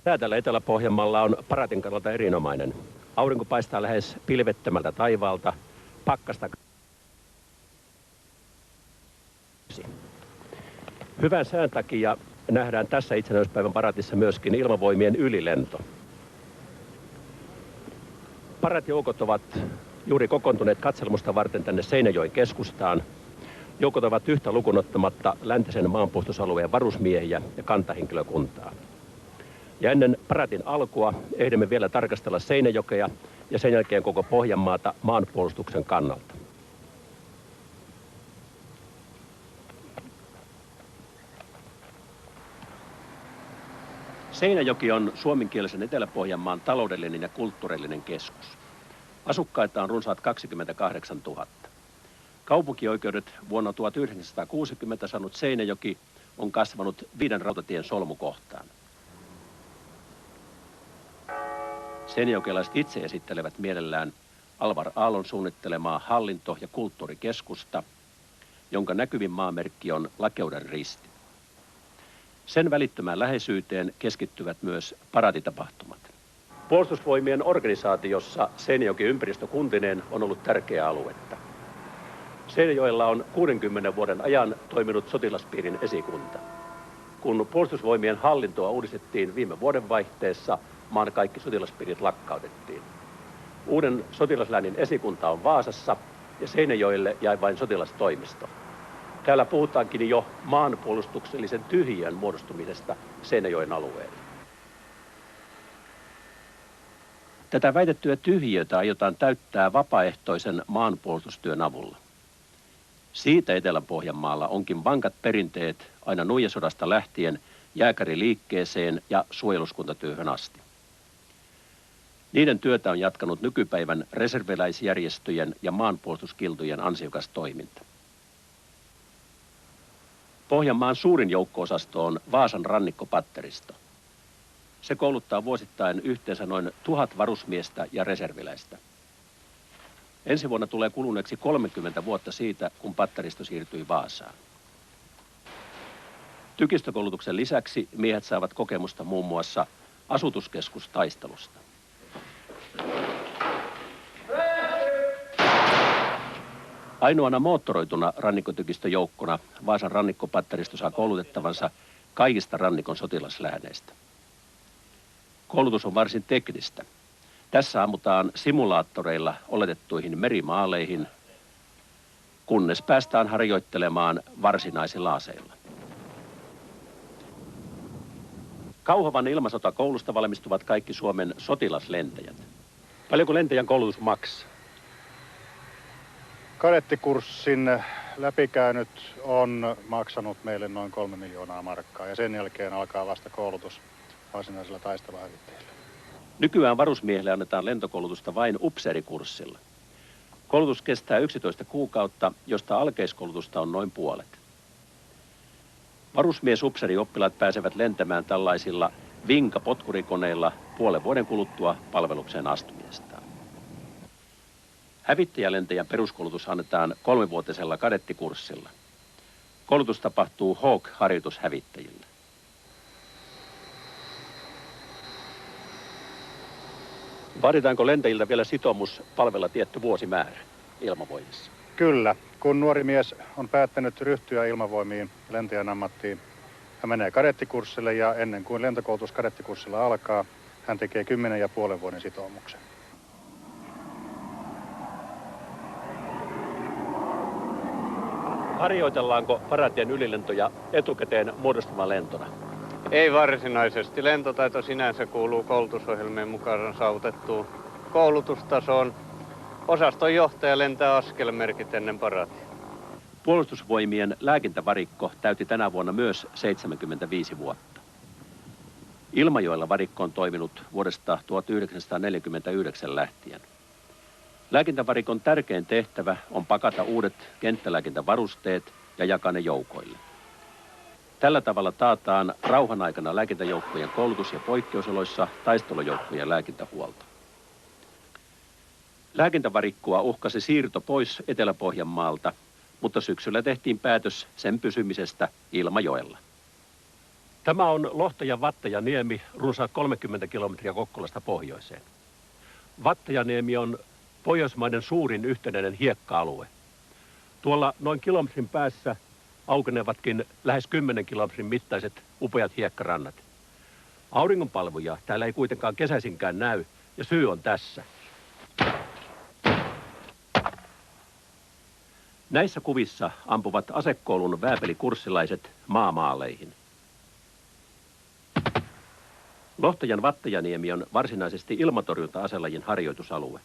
Sää täällä Etelä-Pohjanmaalla on Paratin kannalta erinomainen. Aurinko paistaa lähes pilvettömältä taivaalta, pakkasta. Hyvän sään takia nähdään tässä itsenäisyyspäivän Paratissa myöskin ilmavoimien ylilento. Parat-joukot ovat juuri kokoontuneet katselmusta varten tänne Seinäjoen keskustaan. Joukot ovat yhtä lukunottamatta läntisen maanpuolustusalueen varusmiehiä ja kantahenkilökuntaa. Ja ennen Paratin alkua ehdimme vielä tarkastella Seinäjokea ja sen jälkeen koko Pohjanmaata maanpuolustuksen kannalta. Seinäjoki on suomenkielisen Etelä-Pohjanmaan taloudellinen ja kulttuurillinen keskus. Asukkaita on runsaat 28 000. Kaupunkioikeudet vuonna 1960 saanut Seinäjoki on kasvanut 5 rautatien solmukohtaan. Seinäjokelaiset itse esittelevät mielellään Alvar Aallon suunnittelemaa hallinto- ja kulttuurikeskusta, jonka näkyvin maamerkki on Lakeuden risti. Sen välittömään läheisyyteen keskittyvät myös paraditapahtumat. Puolustusvoimien organisaatiossa Seinäjoki ympäristökuntineen on ollut tärkeää aluetta. Seinäjoella on 60 vuoden ajan toiminut sotilaspiirin esikunta. Kun puolustusvoimien hallintoa uudistettiin viime vuodenvaihteessa, maan kaikki sotilaspiirit lakkautettiin. Uuden sotilasläänin esikunta on Vaasassa ja Seinäjoelle jäi vain sotilastoimisto. Täällä puhutaankin jo maanpuolustuksellisen tyhjiön muodostumisesta Seinäjoen alueelle. Tätä väitettyä tyhjiötä aiotaan täyttää vapaaehtoisen maanpuolustustyön avulla. Siitä Etelä-Pohjanmaalla onkin vankat perinteet aina nuijasodasta lähtien jääkäriliikkeeseen ja suojeluskuntatyöhön asti. Niiden työtä on jatkanut nykypäivän reserviläisjärjestöjen ja maanpuolustuskiltojen ansiokas toiminta. Pohjanmaan suurin joukko-osasto on Vaasan rannikkopatteristo. Se kouluttaa vuosittain yhteensä noin 1000 varusmiestä ja reserviläistä. Ensi vuonna tulee kuluneeksi 30 vuotta siitä, kun patteristo siirtyi Vaasaan. Tykistökoulutuksen lisäksi miehet saavat kokemusta muun muassa asutuskeskustaistelusta. Ainoana moottoroituna rannikkotykistöjoukkona Vaasan rannikkopatteristo saa koulutettavansa kaikista rannikon sotilaslääneistä. Koulutus on varsin teknistä. Tässä ammutaan simulaattoreilla oletettuihin merimaaleihin, kunnes päästään harjoittelemaan varsinaisilla aseilla. Kauhavan ilmasotakoulusta valmistuvat kaikki Suomen sotilaslentäjät. Paljonko lentäjän koulutus maksaa? Kadettikurssin läpikäynyt on maksanut meille noin 3 miljoonaa markkaa ja sen jälkeen alkaa vasta koulutus varsinaisilla taisteluhävittäjillä. Nykyään varusmiehille annetaan lentokoulutusta vain upseerikurssilla. Koulutus kestää 11 kuukautta, josta alkeiskoulutusta on noin puolet. Varusmies-upseerioppilaat pääsevät lentämään tällaisilla vinka-potkurikoneilla puolen vuoden kuluttua palvelukseen astumisestaan. Hävittäjälentäjän peruskoulutus annetaan 3-vuotisella kadettikurssilla. Koulutus tapahtuu Hawk-harjoitushävittäjillä. Vaaditaanko lentäjiltä vielä sitoumus palvella tietty vuosimäärä ilmavoimissa? Kyllä. Kun nuori mies on päättänyt ryhtyä ilmavoimiin lentäjän ammattiin, hän menee kadettikurssille ja ennen kuin lentokoulutus kadettikurssilla alkaa, hän tekee 10,5 vuoden sitoumuksen. Harjoitellaanko paratien ylilentoja etukäteen muodostuvan lentona? Ei varsinaisesti. Lentotaito sinänsä kuuluu koulutusohjelmien mukaan saavutettuun koulutustasoon. Osaston johtaja lentää askelmerkit ennen paratia. Puolustusvoimien lääkintävarikko täytti tänä vuonna myös 75 vuotta. Ilmajoella varikko on toiminut vuodesta 1949 lähtien. Lääkintävarikon tärkein tehtävä on pakata uudet kenttälääkintävarusteet ja jakaa ne joukoille. Tällä tavalla taataan rauhan aikana lääkintäjoukkojen koulutus- ja poikkeusoloissa taistelujoukkojen lääkintähuolto. Lääkintävarikkoa uhkasi siirto pois Etelä-Pohjanmaalta, mutta syksyllä tehtiin päätös sen pysymisestä Ilmajoella. Tämä on Lohtajan Vattajaniemi, runsaat 30 kilometriä Kokkolasta pohjoiseen. Vattajaniemi on Pohjoismaiden suurin yhtenäinen hiekka-alue. Tuolla noin kilometrin päässä aukenevatkin lähes 10 kilometrin mittaiset upeat hiekkarannat. Auringonpalvoja täällä ei kuitenkaan kesäisinkään näy, ja syy on tässä. Näissä kuvissa ampuvat asekoulun vääpelikursilaiset maamaaleihin. Lohtajan Vattajaniemi on varsinaisesti ilmatorjunta-aselajin harjoitusalue.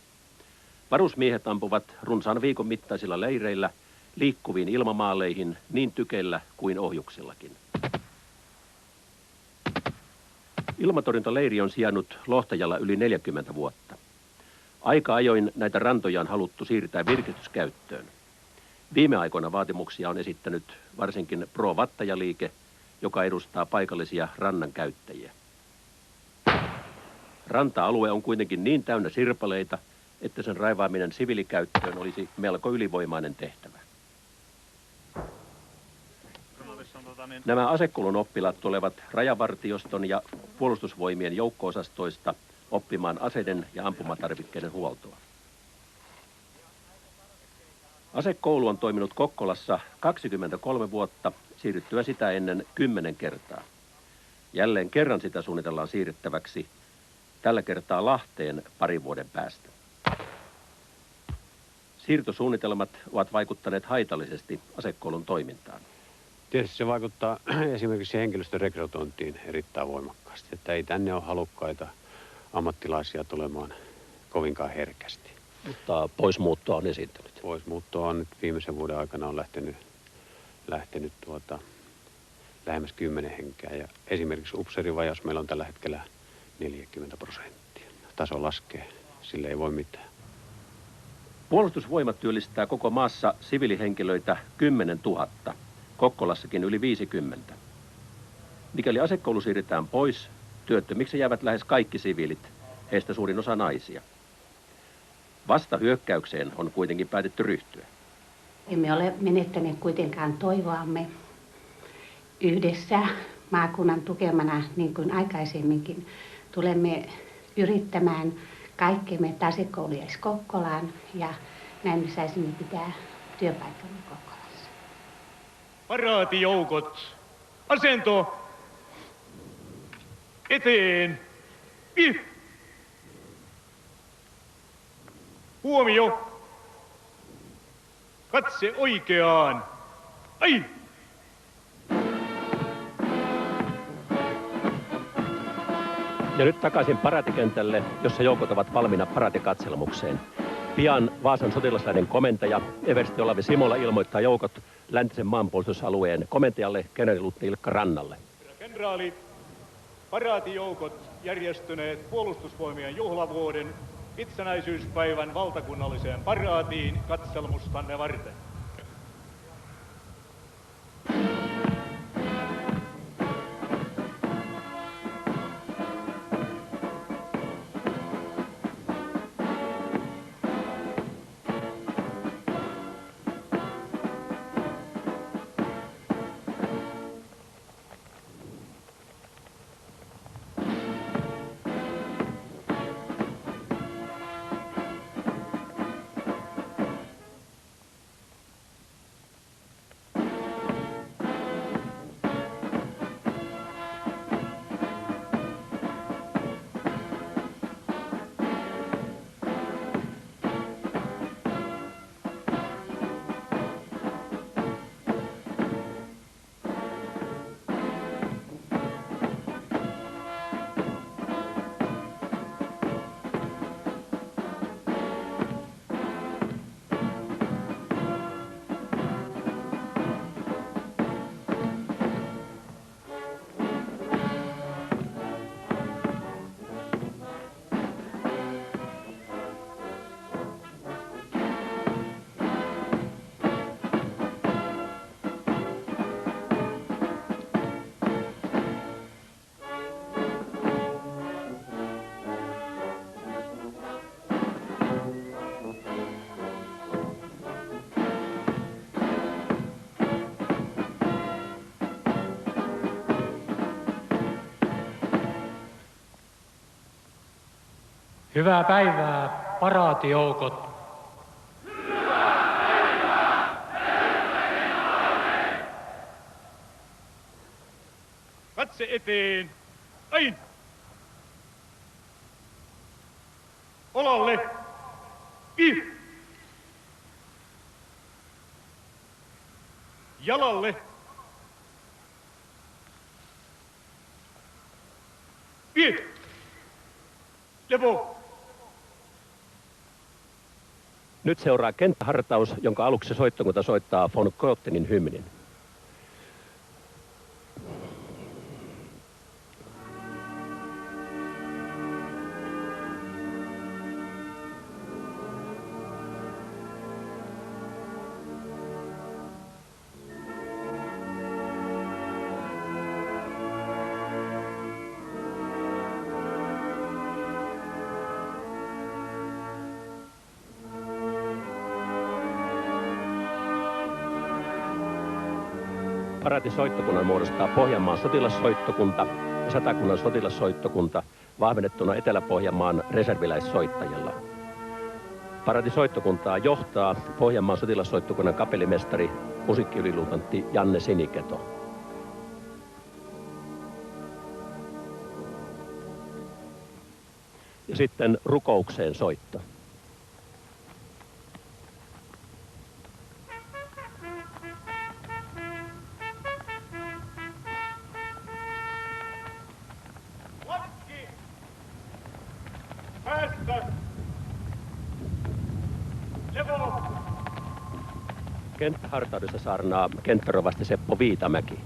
Varusmiehet ampuvat runsaan viikon mittaisilla leireillä liikkuviin ilmamaaleihin niin tykeillä kuin ohjuksillakin. Ilmatorjuntaleiri on sijainnut Lohtajalla yli 40 vuotta. Aika ajoin näitä rantoja on haluttu siirtää virkistyskäyttöön. Viime aikoina vaatimuksia on esittänyt varsinkin Pro-Vattaja-liike, joka edustaa paikallisia rannan käyttäjiä. Ranta-alue on kuitenkin niin täynnä sirpaleita, että sen raivaaminen siviilikäyttöön olisi melko ylivoimainen tehtävä. Nämä asekoulun oppilaat tulevat Rajavartioston ja Puolustusvoimien joukko-osastoista oppimaan aseiden ja ampumatarvikkeiden huoltoa. Asekoulu on toiminut Kokkolassa 23 vuotta, siirryttyä sitä ennen 10 kertaa. Jälleen kerran sitä suunnitellaan siirrettäväksi, tällä kertaa Lahteen parin vuoden päästä. Siirtosuunnitelmat ovat vaikuttaneet haitallisesti asekoulun toimintaan. Tietysti se vaikuttaa esimerkiksi henkilöstön rekrytointiin erittäin voimakkaasti, että ei tänne ole halukkaita ammattilaisia tulemaan kovinkaan herkästi. Mutta poismuuttoa on esiintynyt. Poismuuttoa on nyt viimeisen vuoden aikana on lähtenyt lähemmäs 10 henkeä ja esimerkiksi upseerivajaus meillä on tällä hetkellä 40%. Taso laskee, sille ei voi mitään. Puolustusvoimat työllistää koko maassa siviilihenkilöitä 10 000, Kokkolassakin yli 50. Mikäli asekoulu siirretään pois, työttömiksi jäävät lähes kaikki siviilit, heistä suurin osa naisia. Vasta hyökkäykseen on kuitenkin päätetty ryhtyä. Emme ole menettäneet kuitenkaan toivoamme. Yhdessä maakunnan tukemana, niin kuin aikaisemminkin, tulemme yrittämään kaikkemme, että asekoulu jäisi Kokkolaan ja näin me saisimme pitää työpaikkamme Kokkolassa. Paraatijoukot, asento, eteen, huomio, katse oikeaan, ai! Ja nyt takaisin paraatikentälle, jossa joukot ovat valmiina paraatikatselmukseen. Pian Vaasan sotilaslaiden komentaja eversti Olavi Simola ilmoittaa joukot läntisen maanpuolustusalueen komentajalle kenraaliluutnantti Ilkka Rannalle. Kenraali, paraatijoukot järjestyneet Puolustusvoimien juhlavuoden itsenäisyyspäivän valtakunnalliseen paraatiin katselmustanne varten. Hyvää päivää, paraatijoukot. Katse eteen. Ain. Olalle. Jalalle. Lepo. Nyt seuraa kenttähartaus, jonka aluksi soittokunta soittaa von Koettenin hymnin. Paraatisoittokunnan muodostaa Pohjanmaan sotilassoittokunta ja Satakunnan sotilassoittokunta vahvennettuna Etelä-Pohjanmaan reserviläissoittajilla. Paraatisoittokuntaa johtaa Pohjanmaan sotilassoittokunnan kapellimestari, musiikkiyliluutantti Janne Siniketo. Ja sitten rukoukseen soitto. Kenttähartaudessa saarnaa kenttärovasti Seppo Viitamäki.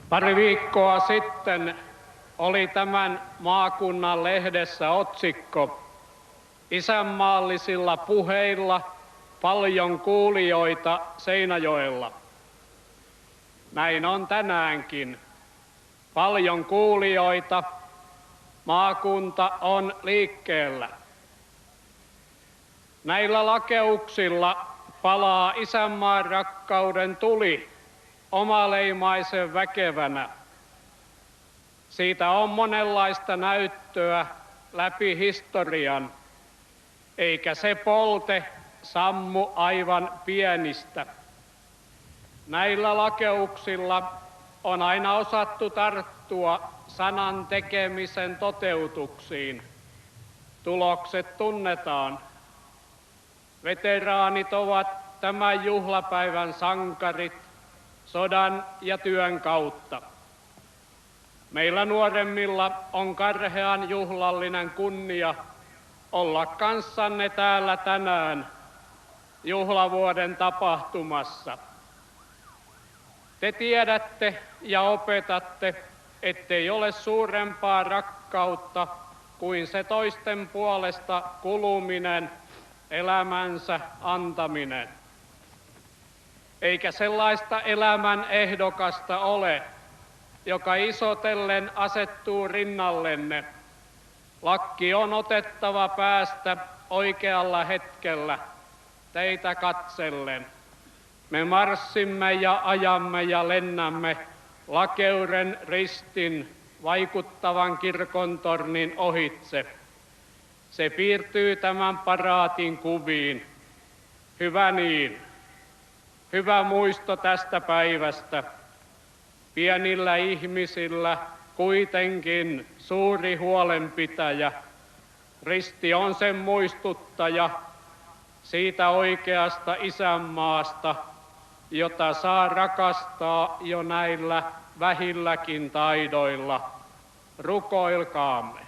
Pari viikkoa sitten oli tämän maakunnan lehdessä otsikko: isänmaallisilla puheilla paljon kuulijoita Seinäjoella. Näin on tänäänkin. Paljon kuulijoita. Maakunta on liikkeellä. Näillä lakeuksilla palaa isänmaan rakkauden tuli omaleimaisen väkevänä. Siitä on monenlaista näyttöä läpi historian, eikä se polte sammu aivan pienistä. Näillä lakeuksilla on aina osattu tarttua sanan tekemisen toteutuksiin. Tulokset tunnetaan. Veteraanit ovat tämän juhlapäivän sankarit sodan ja työn kautta. Meillä nuoremmilla on karhean juhlallinen kunnia olla kanssanne täällä tänään juhlavuoden tapahtumassa. Te tiedätte ja opetatte, ettei ole suurempaa rakkautta kuin se toisten puolesta kuluminen, elämänsä antaminen. Eikä sellaista elämän ehdokasta ole, joka isotellen asettuu rinnallenne. Lakki on otettava päästä oikealla hetkellä, teitä katsellen. Me marssimme ja ajamme ja lennämme Lakeuden ristin vaikuttavan kirkontornin ohitse. Se piirtyy tämän paraatin kuviin. Hyvä niin. Hyvä muisto tästä päivästä. Pienillä ihmisillä kuitenkin suuri huolenpitäjä. Risti on sen muistuttaja siitä oikeasta isänmaasta, jota saa rakastaa jo näillä vähilläkin taidoilla. Rukoilkaamme.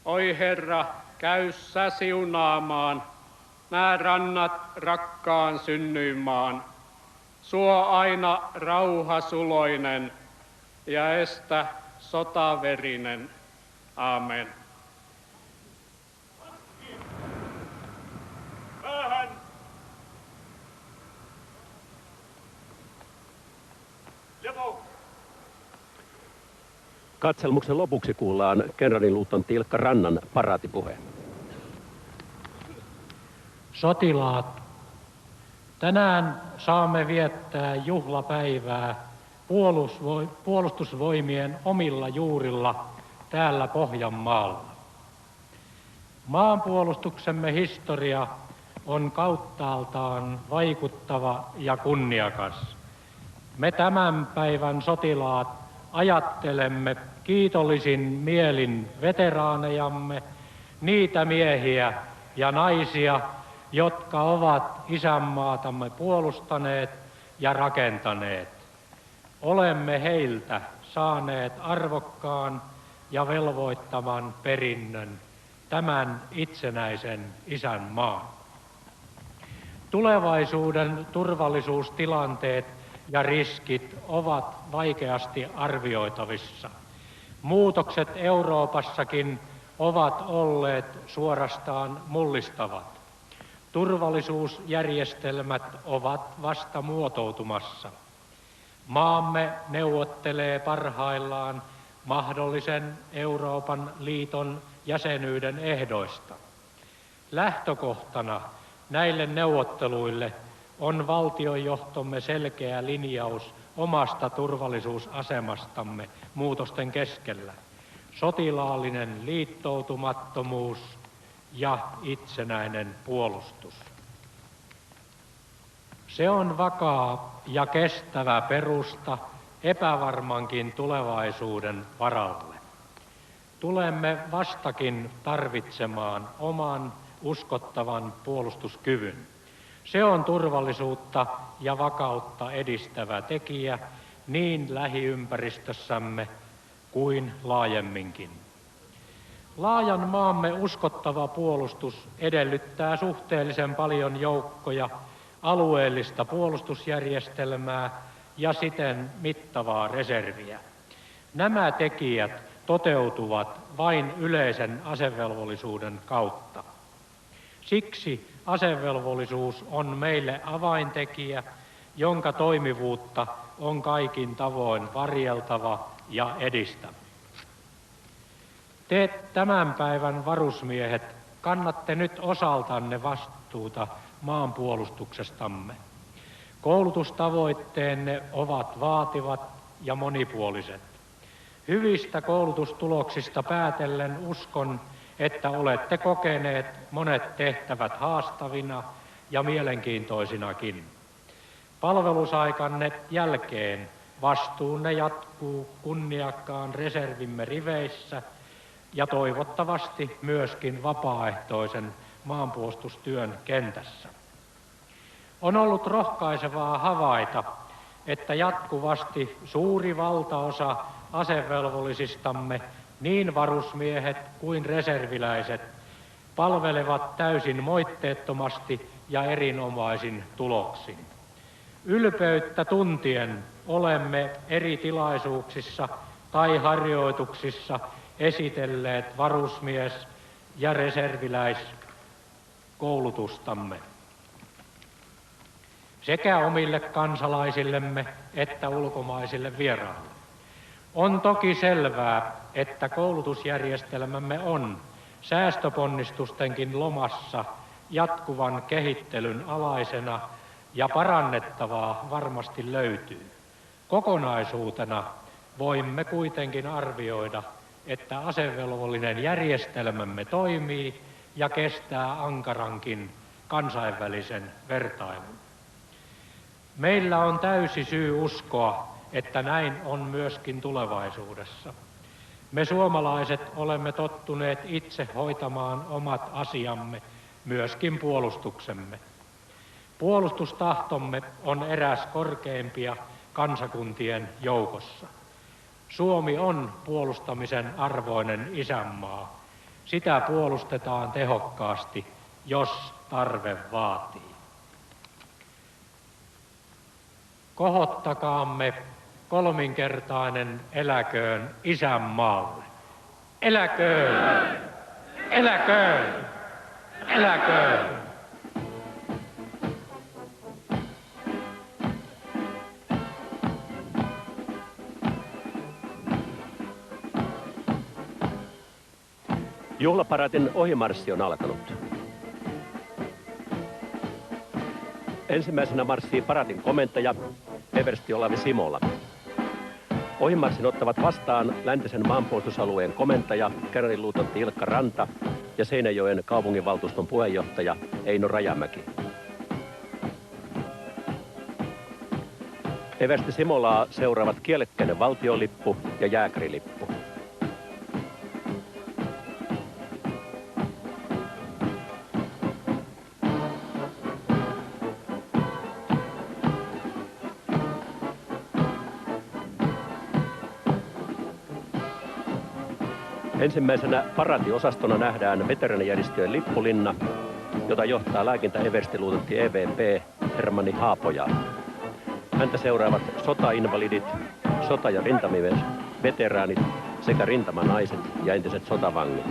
Oi Herra, käy sä siunaamaan nää rannat rakkaan synnyinmaan. Suo aina rauha suloinen ja estä sotaverinen. Aamen. Katselmuksen lopuksi kuullaan kenraaliluutnantti Ilkka Rannan paraatipuhe. Sotilaat, tänään saamme viettää juhlapäivää puolustusvoimien omilla juurilla täällä Pohjanmaalla. Maanpuolustuksemme historia on kauttaaltaan vaikuttava ja kunniakas. Me tämän päivän sotilaat ajattelemme kiitollisin mielin veteraanejamme, niitä miehiä ja naisia, jotka ovat isänmaatamme puolustaneet ja rakentaneet. Olemme heiltä saaneet arvokkaan ja velvoittavan perinnön, tämän itsenäisen isänmaan. Tulevaisuuden turvallisuustilanteet ja riskit ovat vaikeasti arvioitavissa. Muutokset Euroopassakin ovat olleet suorastaan mullistavat. Turvallisuusjärjestelmät ovat vasta muotoutumassa. Maamme neuvottelee parhaillaan mahdollisen Euroopan liiton jäsenyyden ehdoista. Lähtökohtana näille neuvotteluille on valtionjohtomme selkeä linjaus omasta turvallisuusasemastamme muutosten keskellä, sotilaallinen liittoutumattomuus ja itsenäinen puolustus. Se on vakaa ja kestävä perusta epävarmankin tulevaisuuden varalle. Tulemme vastakin tarvitsemaan oman uskottavan puolustuskyvyn. Se on turvallisuutta ja vakautta edistävä tekijä niin lähiympäristössämme kuin laajemminkin. Laajan maamme uskottava puolustus edellyttää suhteellisen paljon joukkoja, alueellista puolustusjärjestelmää ja siten mittavaa reserviä. Nämä tekijät toteutuvat vain yleisen asevelvollisuuden kautta. Siksi asevelvollisuus on meille avaintekijä, jonka toimivuutta on kaikin tavoin varjeltava ja edistävä. Te tämän päivän varusmiehet kannatte nyt osaltanne vastuuta maanpuolustuksestamme. Koulutustavoitteenne ovat vaativat ja monipuoliset. Hyvistä koulutustuloksista päätellen uskon, että olette kokeneet monet tehtävät haastavina ja mielenkiintoisinakin. Palvelusaikanne jälkeen vastuunne jatkuu kunniakkaan reservimme riveissä ja toivottavasti myöskin vapaaehtoisen maanpuolustustyön kentässä. On ollut rohkaisevaa havaita, että jatkuvasti suuri valtaosa asevelvollisistamme, niin varusmiehet kuin reserviläiset, palvelevat täysin moitteettomasti ja erinomaisin tuloksin. Ylpeyttä tuntien olemme eri tilaisuuksissa tai harjoituksissa esitelleet varusmies- ja reserviläiskoulutustamme sekä omille kansalaisillemme että ulkomaisille vieraille. On toki selvää, että koulutusjärjestelmämme on säästöponnistustenkin lomassa jatkuvan kehittelyn alaisena ja parannettavaa varmasti löytyy. Kokonaisuutena voimme kuitenkin arvioida, että asevelvollinen järjestelmämme toimii ja kestää ankarankin kansainvälisen vertailun. Meillä on täysi syy uskoa, että näin on myöskin tulevaisuudessa. Me suomalaiset olemme tottuneet itse hoitamaan omat asiamme, myöskin puolustuksemme. Puolustustahtomme on eräs korkeimpia kansakuntien joukossa. Suomi on puolustamisen arvoinen isänmaa. Sitä puolustetaan tehokkaasti, jos tarve vaatii. Kohottakaamme kolminkertainen eläköön isänmaalle. Eläköön! Eläköön! Eläköön! Juhlaparaatin ohimarssi on alkanut. Ensimmäisenä marssii paraatin komentaja eversti Olavi Simola. Ohimarssin ottavat vastaan läntisen maanpuolustusalueen komentaja, kenraaliluutnantti Ilkka Ranta ja Seinäjoen kaupunginvaltuuston puheenjohtaja Eino Rajamäki. Eversti Simolaa seuraavat kielekkäinen valtionlippu ja jääkärilippu. Ensimmäisenä paraatiosastona nähdään veteraanijärjestöjen lippulinna, jota johtaa lääkintä-everstiluutnantti EVP Hermanni Haapoja. Häntä seuraavat sotainvalidit, sota- ja rintamamiesveteraanit sekä rintamanaiset ja entiset sotavangit.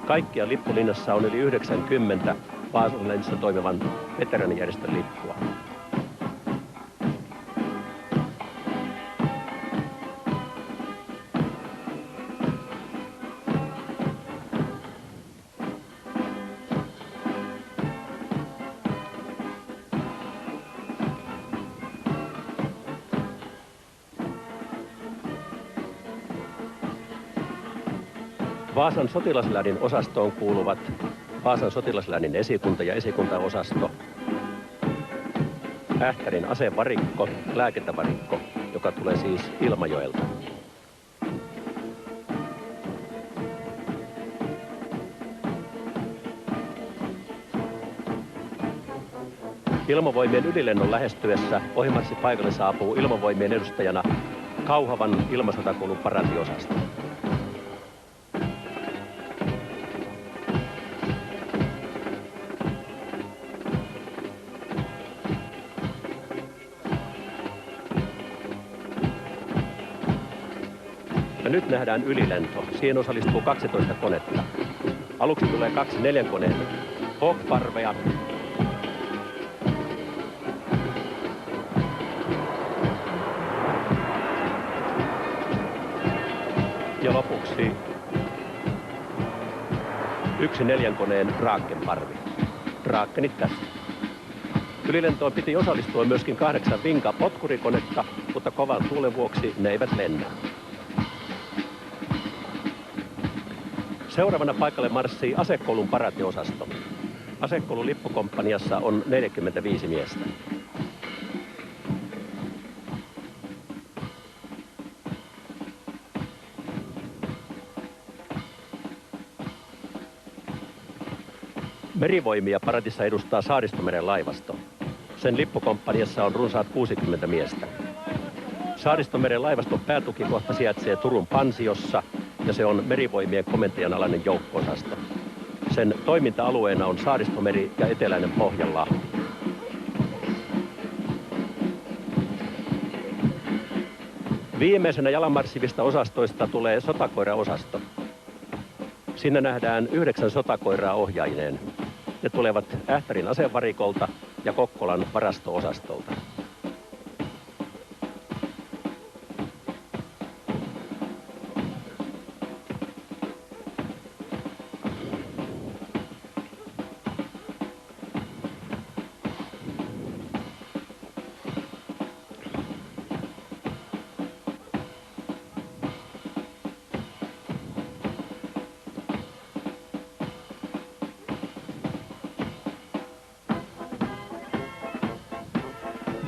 Kaikkia lippulinnassa on yli 90 Vaasanlänsissä toimivan veteraanijärjestön lippua. Vaasan sotilasläänin osastoon kuuluvat Vaasan sotilasläänin esikunta ja esikuntaosasto, Ähtärin asevarikko, lääkintävarikko, joka tulee siis Ilmajoelta. Ilmavoimien ylilennon lähestyessä ohimarssipaikalle saapuu Ilmavoimien edustajana Kauhavan ilmasotakoulun paraatiosasto. Ja nyt nähdään ylilento. Siihen osallistuu 12 konetta. Aluksi tulee 2 4 koneen Hawk-parvea. Ja lopuksi 1 4 koneen Draken-parvi. Drakenit tässä. Ylilentoon piti osallistua myöskin 8 Vinka-potkurikonetta, mutta kovan tuulen vuoksi ne eivät lennä. Seuraavana paikalle marssii asekoulun paraatiosasto. Asekoulun lippukomppaniassa on 45 miestä. Merivoimia paraatissa edustaa Saaristomeren laivasto. Sen lippukomppaniassa on runsaat 60 miestä. Saaristomeren laivaston päätukikohta sijaitsee Turun Pansiossa ja se on Merivoimien komentajan alainen joukko-osasto. Sen toiminta-alueena on Saaristomeri ja eteläinen Pohjanlahti. Viimeisenä jalanmarssivista osastoista tulee sotakoiraosasto. Siinä nähdään 9 sotakoiraa ohjaineen. Ne tulevat Ähtärin asevarikolta ja Kokkolan varasto-osastolta.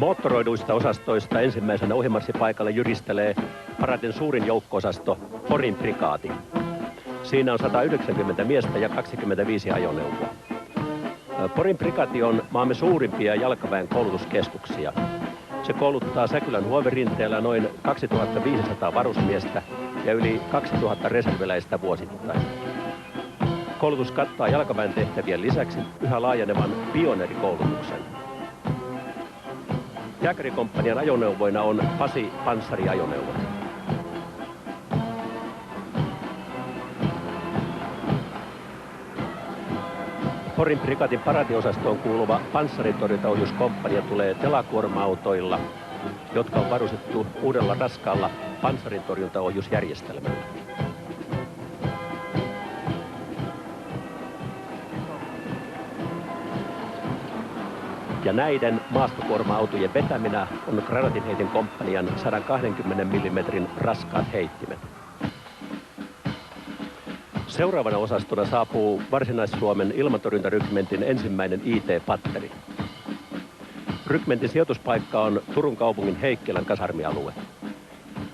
Moottoroiduista osastoista ensimmäisenä ohimarssipaikalle jyristelee paraatin suurin joukko-osasto Porin prikaati. Siinä on 190 miestä ja 25 ajoneuvoa. Porin prikaati on maamme suurimpia jalkaväen koulutuskeskuksia. Se kouluttaa Säkylän huoverinteellä noin 2500 varusmiestä ja yli 2000 reserviläistä vuosittain. Koulutus kattaa jalkaväen tehtävien lisäksi yhä laajenevan pioneerikoulutuksen. Jääkärikomppanian ajoneuvoina on Pasi panssariajoneuvot. Porin prikaatin paraatiosastoon kuuluva panssaritorjuntaohjuskomppania tulee telakuorma-autoilla, jotka on varustettu uudella raskaalla panssarintorjuntaohjusjärjestelmällä. Ja näiden maastokuorma-autojen vetäminä on Granaatinheitin komppanian 120 mm raskaat heittimet. Seuraavana osastona saapuu Varsinais-Suomen ilmatorjuntarykmentin ensimmäinen IT-patteri. Rykmentin sijoituspaikka on Turun kaupungin Heikkilän kasarmialue.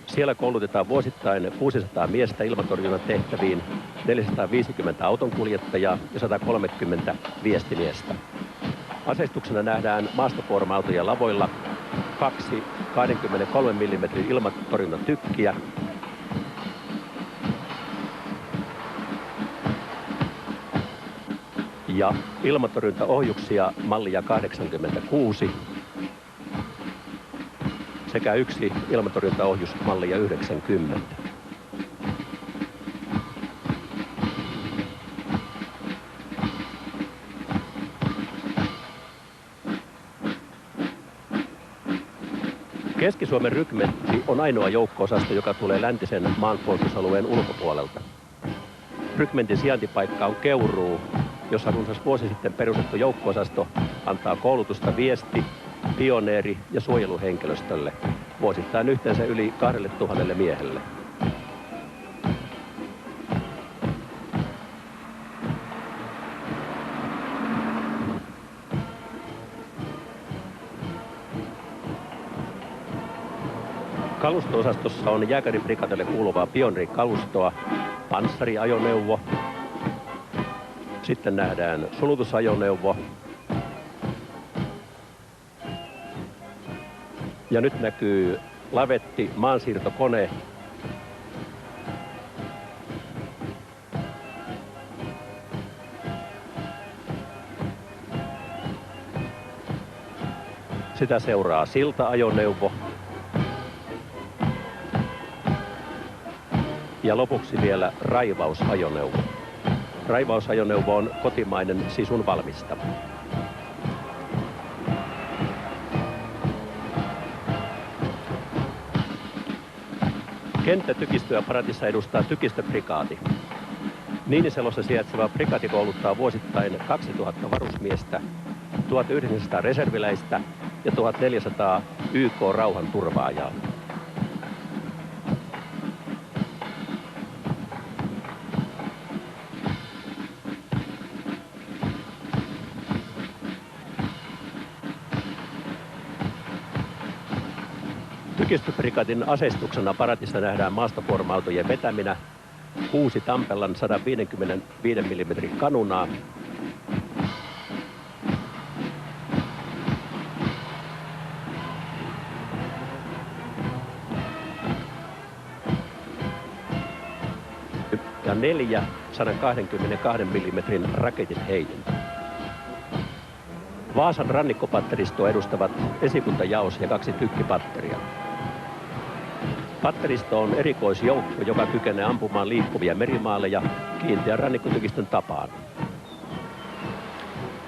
Siellä koulutetaan vuosittain 600 miestä ilmatorjunnan tehtäviin, 450 autonkuljettajaa ja 130 viestimiestä. Aseistuksena nähdään maastokuorma-autojen lavoilla 2 23 mm ilmatorjunnan tykkiä, ja ilmatorjuntaohjuksia mallia 86 sekä 1 ilmatorjuntaohjus mallia 90. Keski-Suomen rykmentti on ainoa joukko-osasto, joka tulee läntisen maanpuolustusalueen ulkopuolelta. Rykmentin sijaintipaikka on Keuruu, jossa runsas vuosi sitten perustettu joukko-osasto antaa koulutusta viesti-, pioneeri- ja suojeluhenkilöstölle, vuosittain yhteensä yli 2000 miehelle. Kalusto-osastossa on jääkäriprikatelle kuuluvaa pioneerikalustoa, panssariajoneuvo, sitten nähdään sulutusajoneuvo. Ja nyt näkyy lavetti, maansiirtokone. Sitä seuraa silta-ajoneuvo. Ja lopuksi vielä raivausajoneuvo. Raivausajoneuvo on kotimainen Sisun valmistama. Kenttätykistöä paratissa edustaa tykistöprikaati. Niiniselossa sijaitseva prikaati kouluttaa vuosittain 2000 varusmiestä, 1900 reserviläistä ja 1400 YK-rauhanturvaajaa. Tykistöprikaatin aseistuksena paratissa nähdään maastokuorma-autojen vetäminä 6 Tampellan 155 mm kanunaa, ja 4 122 mm raketin heitintä. Vaasan rannikkopatteristoa edustavat esikuntajaos ja 2 tykkipatteria. Patteristo on erikoisjoukko, joka kykenee ampumaan liikkuvia merimaaleja kiinteän rannikkotykistön tapaan.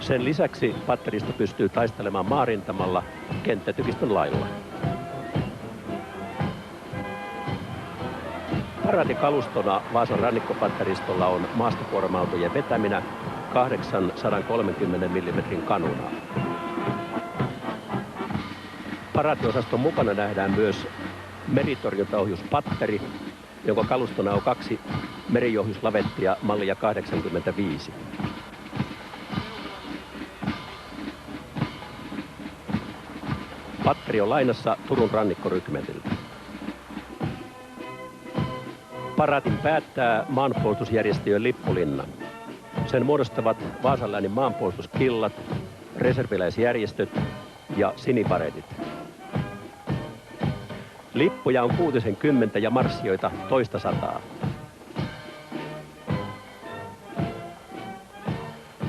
Sen lisäksi patteristo pystyy taistelemaan maarintamalla kenttätykistön lailla. Paraatikalustona Vaasan rannikkopatteristolla on maastokuorma-autojen vetäminä 8 130 mm kanunaa. Paraatiosaston mukana nähdään myös meritorjuntaohjuspatteri, jonka kalustona on 2 meriohjuslavettia mallia 85. Patteri on lainassa Turun rannikkorykmentiltä. Paraatin päättää maanpuolustusjärjestöjen lippulinna. Sen muodostavat Vaasan läänin maanpuolustuskillat, reserviläisjärjestöt ja siniparetit. Lippuja on 60 ja marssioita toista sataa.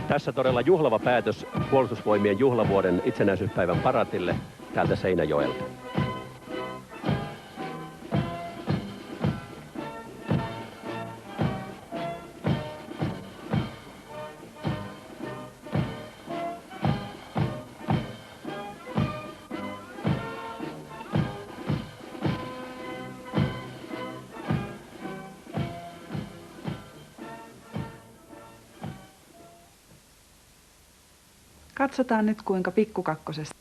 Tässä todella juhlava päätös Puolustusvoimien juhlavuoden itsenäisyyspäivän paraatille täältä Seinäjoelta. Katsotaan nyt kuinka pikkukakkosesta